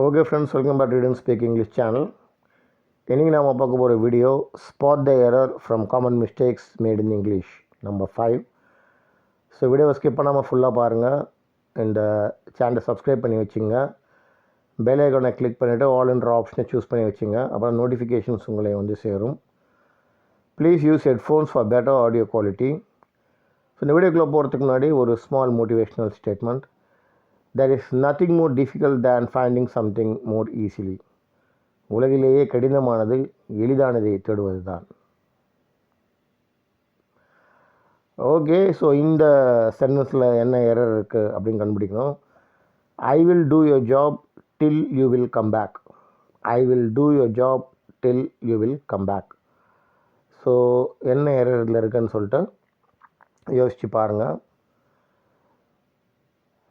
Okay friends, welcome back to ReadnSpeak English channel. இன்னைக்கு நாம பார்க்க போற video spot the error from common mistakes made in English number 5. So வீடியோவை skip பண்ணாமல் ஃபுல்லாக பாருங்கள். இந்த சேனலை சப்ஸ்கிரைப் பண்ணி வச்சுங்க. பெல் ஐகானை கிளிக் பண்ணிவிட்டு ஆல் என்ற ஆப்ஷனை சூஸ் பண்ணி வச்சுங்க. அப்புறம் நோட்டிஃபிகேஷன்ஸ் உங்களை வந்து சேரும். Please use headphones for better audio quality. So இந்த வீடியோக்குள்ளே போகிறதுக்கு முன்னாடி ஒரு small motivational statement. There is nothing more difficult than finding something more easily. உலகிலேயே கடினமானது எளிதானதை தேடுவது தான். ஓகே, ஸோ இந்த சென்டென்ஸில் என்ன எரர் இருக்குது அப்படின்னு கண்டுபிடிக்கணும். I will do your job till you will come back. I will do your job till you will come back. So என்ன எரர் இதில் இருக்குன்னு சொல்லிட்டு யோசித்து பாருங்கள்.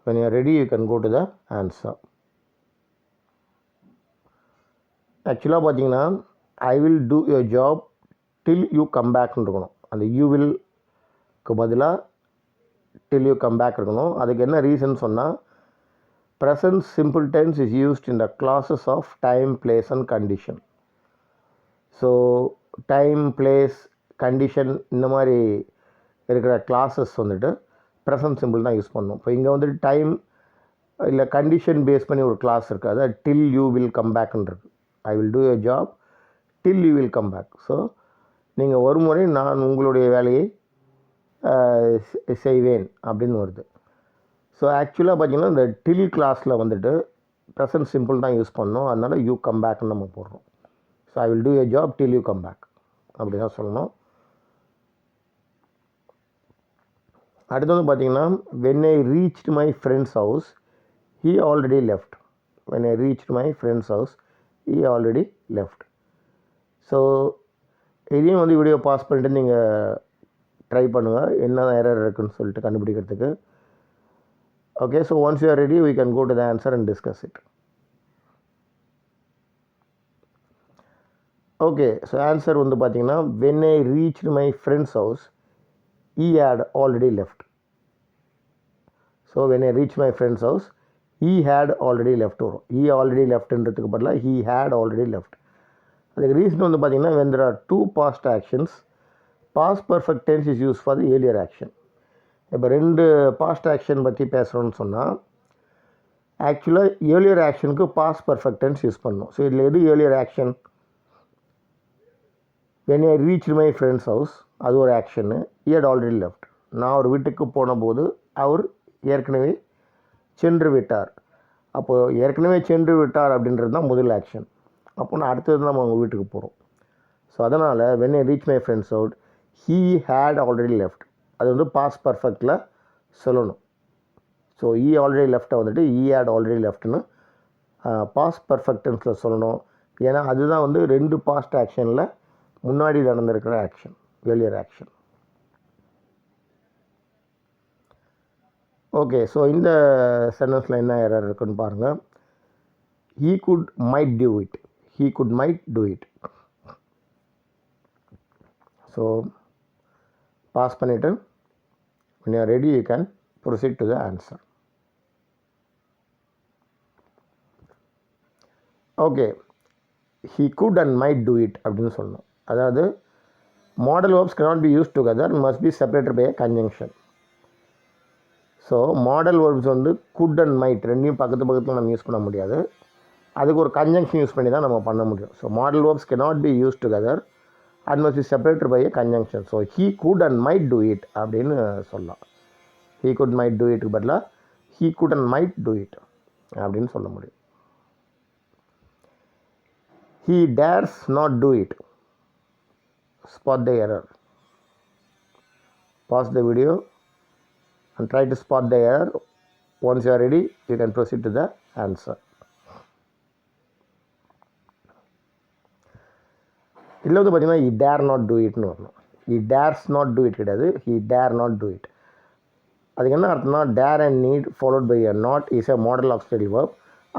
When you are ready, you can go to the answer. ஆக்சுவலாக பார்த்தீங்கன்னா I will do your job till you come பேக்னு இருக்கணும். அந்த யூ வில்க்கு பதிலாக டில் யூ கம் பேக் இருக்கணும். அதுக்கு என்ன ரீசன் சொன்னால், present simple tense is used in the classes of time, place and condition. So time, place, condition இந்த மாதிரி இருக்கிற கிளாஸஸ் வந்துட்டு ப்ரெசன்ட் சிம்பிள் தான் யூஸ் பண்ணணும். இப்போ இங்கே வந்துட்டு டைம் இல்லை கண்டிஷன் பேஸ் பண்ணி ஒரு கிளாஸ் இருக்குது. அதாவது டில் யூ வில் கம் பேக்னு இருக்குது. I will do your job till you will come back. So நீங்கள் ஒரு முறை நான் உங்களுடைய வேலையை செய்வேன் அப்படின்னு வருது. ஸோ ஆக்சுவலாக பார்த்தீங்கன்னா இந்த டில் கிளாஸில் வந்துட்டு ப்ரெசன்ட் சிம்பிள் தான் யூஸ் பண்ணணும். அதனால் யூ கம் பேக்னு நம்ம போடுறோம். So I will do your job till you come back அப்படி தான் சொல்லணும். அடுத்து வந்து பார்த்தீங்கன்னா when I reached my friend's house he already left. when I reached my friend's house he already left. So இதையும் வந்து வீடியோ பாஸ் பண்ணிட்டு நீங்கள் ட்ரை பண்ணுங்கள் என்ன எரர் இருக்குன்னு சொல்லிட்டு கண்டுபிடிக்கிறதுக்கு. Okay, so once you are ready we can go to the answer and discuss it. Okay, so answer வந்து பார்த்தீங்கன்னா when I reached my friend's house he had already left. So when I reached my friend's house he had already left. He already left என்றதுக்கு பதிலாக he had already left. அதுக்கு reason வந்து பார்த்தீங்கன்னா when there are two past actions, past perfect tense is used for the earlier action. இப்போ ரெண்டு past action பற்றி பேசுகிறோன்னு சொன்னால் ஆக்சுவலாக ஏர்லியர் ஆக்ஷனுக்கு பாஸ்ட் பர்ஃபெக்ட் டென்ஸ் யூஸ் பண்ணணும். ஸோ இதில் எது earlier action? when I reached my friend's house அது ஒரு action. he had already left. நான் அவர் வீட்டுக்கு போன போது அவர் ஏற்கனவே சென்று விட்டார். அப்போது ஏற்கனவே சென்று விட்டார் அப்படின்றது தான் முதல் ஆக்ஷன். அப்போ நான் அடுத்தது நம்ம அவங்க வீட்டுக்கு போகிறோம். ஸோ அதனால் when I reached my friend's house he had already left அது வந்து பாஸ்ட் பர்ஃபெக்டில் சொல்லணும். ஸோ he already left வந்துட்டு he had already leftனு பாஸ்ட் பர்ஃபெக்ட் டென்ஸில் சொல்லணும். ஏன்னா அதுதான் வந்து ரெண்டு பாஸ்ட் ஆக்ஷனில் முன்னாடி நடந்திருக்கிற action, earlier action. Okay, so இந்த சென்டென்ஸில் என்ன எரர் இருக்குன்னு பாருங்கள். he could might do it. he could might do it. So pass பண்ணிவிட்டு when you are ready you can proceed to the answer. Okay, he could and might do it அப்படின்னு சொல்லணும். அதாவது model verbs cannot be used together, must be separated by a conjunction. So model verbs வந்து could and might ரெண்டையும் பக்கத்தில் நம்ம use பண்ண முடியாது. அதுக்கு ஒரு கன்ஜங்ஷன் யூஸ் பண்ணி தான் நம்ம பண்ண முடியும். So model verbs cannot be used together and must be separated by a conjunction. So he could and might do it அப்படின்னு சொல்லலாம். he could might do it பதிலாக he could and might do it அப்படின்னு சொல்ல முடியும். he dares not do it. Spot the error. Pause the video and try to spot the error. Once you are ready you can proceed to the answer. இதில் வந்து பார்த்தீங்கன்னா he dare not do itனு வரணும். he dares not do it கிடையாது, he dare not do it. அதுக்கு என்ன அர்த்தம்னா dare and need followed by a not is a modal auxiliary verb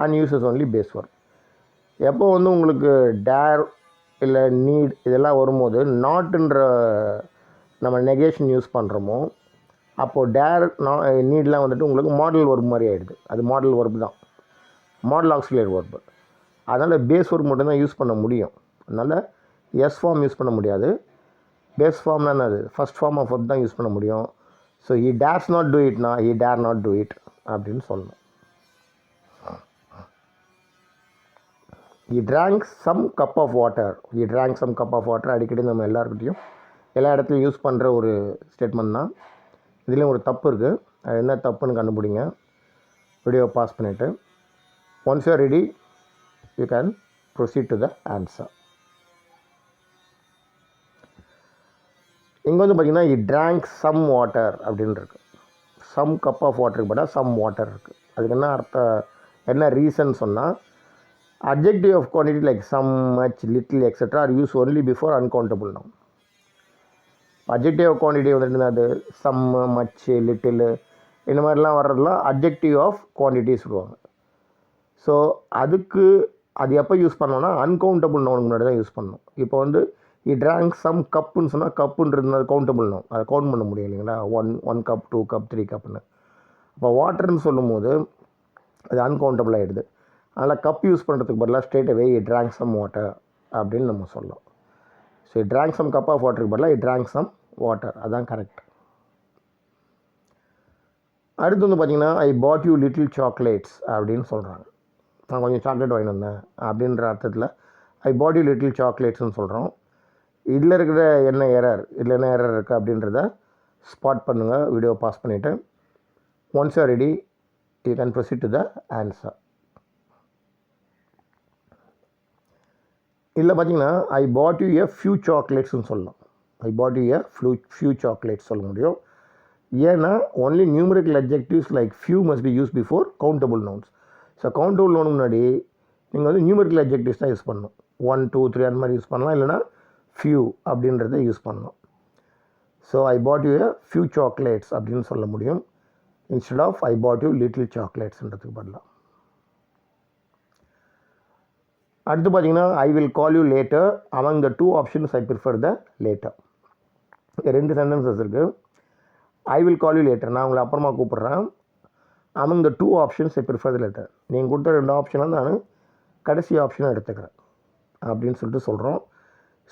and uses only base verb. எப்போ வந்து உங்களுக்கு dare இல்லை NEET இதெல்லாம் வரும்போது நாட்டுன்ற நம்ம நெகேஷன் யூஸ் பண்ணுறோமோ அப்போது டேர் நீட்லாம் வந்துட்டு உங்களுக்கு மாடல் வர்ப் மாதிரி ஆகிடுது. அது மாடல் வர்ப் தான். Model auxiliary verb. அதனால் பேஸ் ஒர்க் மட்டும்தான் யூஸ் பண்ண முடியும். அதனால் எஸ் ஃபார்ம் யூஸ் பண்ண முடியாது. பேஸ் ஃபார்ம்னா என்னது, ஃபஸ்ட் ஃபார்ம் ஆஃப் verb தான் யூஸ் பண்ண முடியும். So he dares not do itனா he dare not do it அப்படின்னு சொல்லணும். he drank some cup of water. he drank some cup of water அடிக்கடி நம்ம எல்லாருக்கிட்டையும் எல்லா இடத்துலையும் யூஸ் பண்ணுற ஒரு ஸ்டேட்மெண்ட் தான். இதுலேயும் ஒரு தப்பு இருக்குது. அது என்ன தப்புன்னு கண்டுபிடிங்க. வீடியோ பாஸ் பண்ணிவிட்டு once you are ready you can proceed to the answer. இங்கே வந்து பார்த்திங்கன்னா இட் drank some water அப்படின்னு இருக்குது. சம் கப் ஆஃப் வாட்டருக்கு பார்த்தா சம் வாட்டர் இருக்குது. அதுக்கு என்ன அர்த்தம், என்ன ரீசன் சொன்னால் adjective of quantity like some, much, little, etc. are used only before uncountable noun. adjective of quantity வந்துட்டு அது சம், மச், லிட்டில் இந்த மாதிரிலாம் வர்றதுலாம் adjective of quantity சொல்லுவாங்க. ஸோ அதுக்கு அது எப்போ யூஸ் பண்ணோன்னா அன்கவுண்டபுள் நவுனுக்கு முன்னாடி தான் யூஸ் பண்ணணும். இப்போ வந்து he drank some கப்புன்னு சொன்னால் கப்புன்றது கவுண்டபுள் நவுன், அதை கவுண்ட் பண்ண முடியும் இல்லைங்களா, ஒன் கப், 2 கப், 3 கப்புன்னு. அப்போ வாட்டர்னு சொல்லும் போது அது அன்கவுண்டபுள் ஆகிடுது. அதனால் கப் யூஸ் பண்ணுறதுக்கு பதிலாக straight away he drank some water அப்படின்னு நம்ம சொல்லலாம். So he drank some cup of வாட்டருக்கு பதிலாக he drank some water, அதுதான் கரெக்ட். அடுத்து வந்து பார்த்திங்கன்னா ஐ பாட் யூ லிட்டில் சாக்லேட்ஸ் அப்படின்னு சொல்கிறாங்க. நான் கொஞ்சம் சாக்லேட் வாங்கி வந்தேன் அப்படின்ற அர்த்தத்தில் ஐ பாட் யூ லிட்டில் சாக்லேட்ஸ்னு சொல்கிறோம். இதில் இருக்கிற என்ன எரர், இதில் என்ன எரர் இருக்குது அப்படின்றத ஸ்பாட் பண்ணுங்கள். வீடியோ பாஸ் பண்ணிவிட்டு once you are ready you can proceed to the answer. இதில் பார்த்தீங்கன்னா ஐ பாட் யூ எ ஃபியூ சாக்லேட்ஸ்னு சொல்லலாம். ஐ bought you a few chocolates சொல்ல முடியும். ஏன்னா only numerical adjectives like few must be use before countable nouns. So countable noun முன்னாடி நீங்கள் வந்து numerical adjectives தான் யூஸ் பண்ணணும். 1, 2, 3 அந்த மாதிரி யூஸ் பண்ணலாம், இல்லைனா ஃபியூ அப்படின்றத யூஸ் பண்ணணும். So I bought you a few chocolates அப்படின்னு சொல்ல முடியும் instead of I bought you little சாக்லேட்ஸ்ன்றதுக்கு பதிலாக. அடுத்து பார்த்தீங்கன்னா I will call you later. Among the 2 options I prefer the latter. 2 sentences இருக்குது. I will call you later, நான் உங்களை அப்புறமா கூப்பிட்றேன். Among the 2 options I prefer the latter, நீங்கள் கொடுத்த 2 ஆப்ஷனாக நான் கடைசி ஆப்ஷனை எடுத்துக்கிறேன் அப்படின்னு சொல்லிட்டு சொல்கிறோம்.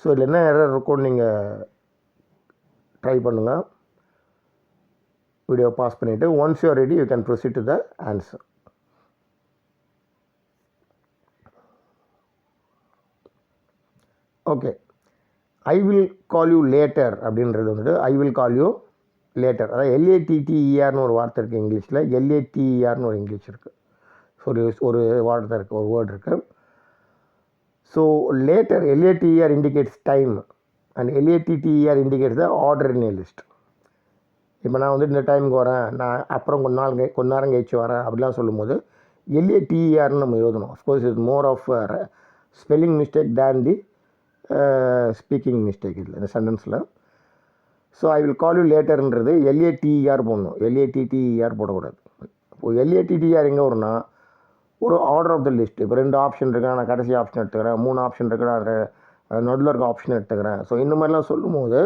ஸோ இதில் என்ன எரர் இருக்கும்னு நீங்கள் ட்ரை பண்ணுங்கள். வீடியோ பாஸ் பண்ணிவிட்டு once you are ready you can proceed to the answer. Okay, I will call you later அப்படின்றது வந்துட்டு ஐ வில் கால் யூ லேட்டர், அதாவது LATTERனு ஒரு வார்த்தை இருக்குது இங்கிலீஷில், LATERனு ஒரு இங்கிலீஷ் இருக்குது. ஸோ ஒரு வார்த்தை இருக்குது, ஒரு வேர்டு இருக்குது. So later LATER indicates time and LATTER indicates the order in A list. இப்போ நான் வந்து இந்த டைமுக்கு வரேன், நான் அப்புறம் கொஞ்ச நேரம் கழிச்சு வரேன் அப்படிலாம் சொல்லும்போது LATERன்னு நம்ம எழுதணும். Of course it's more of spelling mistake than the speaking mistake இதில் இந்த சென்டென்ஸில். So I will call you லேட்டர்ன்றது LATER போடணும், LATTER போடக்கூடாது. இப்போ LATTER எங்கே வரும்னா ஒரு ஆர்டர் ஆஃப் த லிஸ்ட். இப்போ 2 ஆப்ஷன் இருக்குன்னா நான் கடைசி ஆப்ஷன் எடுத்துக்கிறேன், 3 ஆப்ஷன் இருக்குன்னா நான் நடுவில் இருக்க ஆப்ஷன் எடுத்துக்கிறேன். ஸோ இந்த மாதிரிலாம் சொல்லும்போது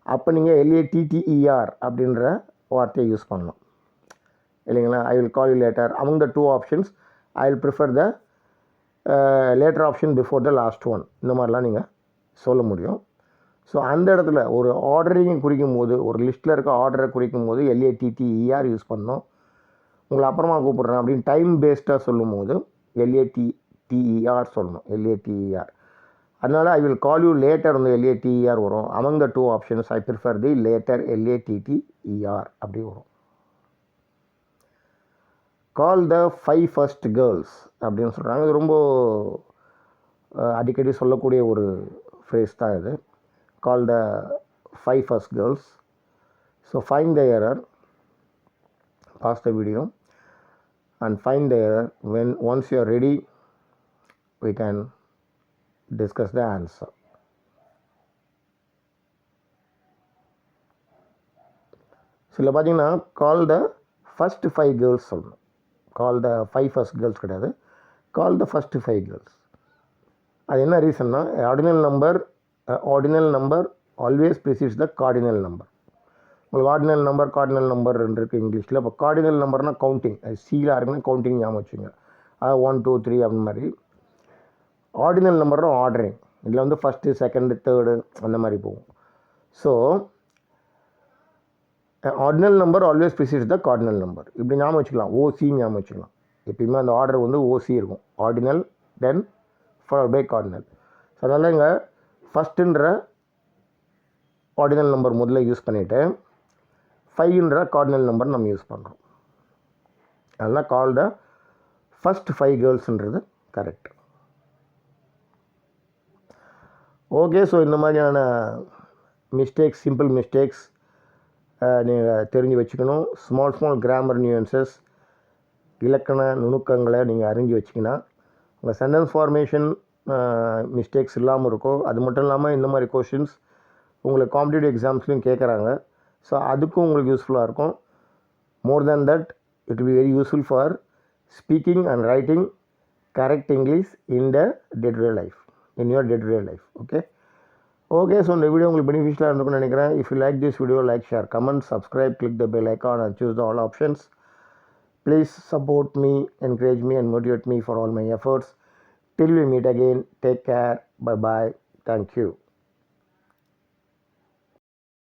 அப்போ நீங்கள் LATTER அப்படின்ற வார்த்தையை யூஸ் பண்ணலாம் இல்லைங்களா. ஐ will call you later among the 2 options I will prefer the later option before the last one, இந்த மாதிரிலாம் நீங்கள் சொல்ல முடியும். ஸோ அந்த இடத்துல ஒரு ஆர்டரிங்கை குறிக்கும் போது, ஒரு லிஸ்ட்டில் இருக்க ஆர்டரை குறிக்கும் போது LATTER யூஸ் பண்ணோம். உங்களை அப்புறமா கூப்பிட்றேன் அப்படின்னு டைம் பேஸ்டாக சொல்லும் போது LATTER சொல்லணும், LATER. அதனால் ஐ வில் கால் யூ லேட்டர் வந்து LATER வரும். Among the 2 options I prefer the later LATTER அப்படி வரும். கால் த 5 ஃபர்ஸ்ட் கேர்ள்ஸ் அப்படின்னு சொல்கிறாங்க. இது ரொம்ப அடிக்கடி சொல்லக்கூடிய ஒரு ஃப்ரேஸ் தான் இது. கால் த 5 first girls. So find the error, pause the video and find the error. Once you are ready we can discuss the answer. சில பார்த்தீங்கன்னா கால் த ஃபஸ்ட் 5 கேர்ள்ஸ் சொல்லணும். கால் த 5 ஃபர்ஸ்ட் கேர்ள்ஸ் கிடையாது, கால் த ஃபஸ்ட் 5 கேர்ள்ஸ். அது என்ன ரீசன்னா ordinal number always precedes the cardinal number. உங்களுக்கு cardinal number இருக்குது இங்கிலீஷில். இப்போ கார்டினல் நம்பர்னால் கவுண்டிங், அது சீலாக இருக்குன்னா கவுண்டிங் ஞாபகம் வச்சுங்க. 1 2 3 அந்த மாதிரி. ஆர்டினல் நம்பரும் ஆர்டரிங், இதில் வந்து ஃபஸ்ட்டு செகண்டு தேர்டு அந்த மாதிரி போகும். So ordinal number always precedes the cardinal number. இப்படி ஞாபகம் வச்சுக்கலாம், ஓசி ஞாபகம் வச்சுக்கலாம். எப்பயுமே அந்த ஆர்டர் வந்து ஓசி இருக்கும், ordinal then followed by cardinal. So அதனால் இங்கே ஃபஸ்ட்டுன்ற ஆர்டினல் நம்பர் முதல்ல யூஸ் பண்ணிவிட்டு 5ன்ற கார்டினல் நம்பர் நம்ம யூஸ் பண்ணுறோம். அதனால் கால் த ஃபஸ்ட் 5 கேர்ள்ஸ்ன்றது கரெக்ட். ஓகே, ஸோ இந்த மாதிரியான மிஸ்டேக்ஸ், சிம்பிள் மிஸ்டேக்ஸ் நீங்கள் தெரிஞ்சு வச்சுக்கணும். ஸ்மால் கிராமர் நியூயன்சஸ், இலக்கண நுணுக்கங்களை நீங்கள் அறிஞ்சு வச்சிங்கன்னா உங்கள் சென்டென்ஸ் ஃபார்மேஷன் மிஸ்டேக்ஸ் இல்லாமல் இருக்கும். அது மட்டும் இல்லாமல் இந்த மாதிரி கொஷின்ஸ் உங்களுக்கு காம்படிட்டிவ் எக்ஸாம்ஸ்லையும் கேட்குறாங்க. ஸோ அதுக்கும் உங்களுக்கு யூஸ்ஃபுல்லாக இருக்கும். More than that, it will be very useful for speaking and writing correct English in the day to day life, in your day to day life. Okay, so இந்த video உங்களுக்கு பெனிஃபிஷியலாக இருந்திருக்கும்னு நினைக்கிறேன். If you like this video, like, share, comment, subscribe, click the bell icon and choose the all options. Please support me, encourage me and motivate me for all my efforts. Till we meet again, take care, bye bye, thank you.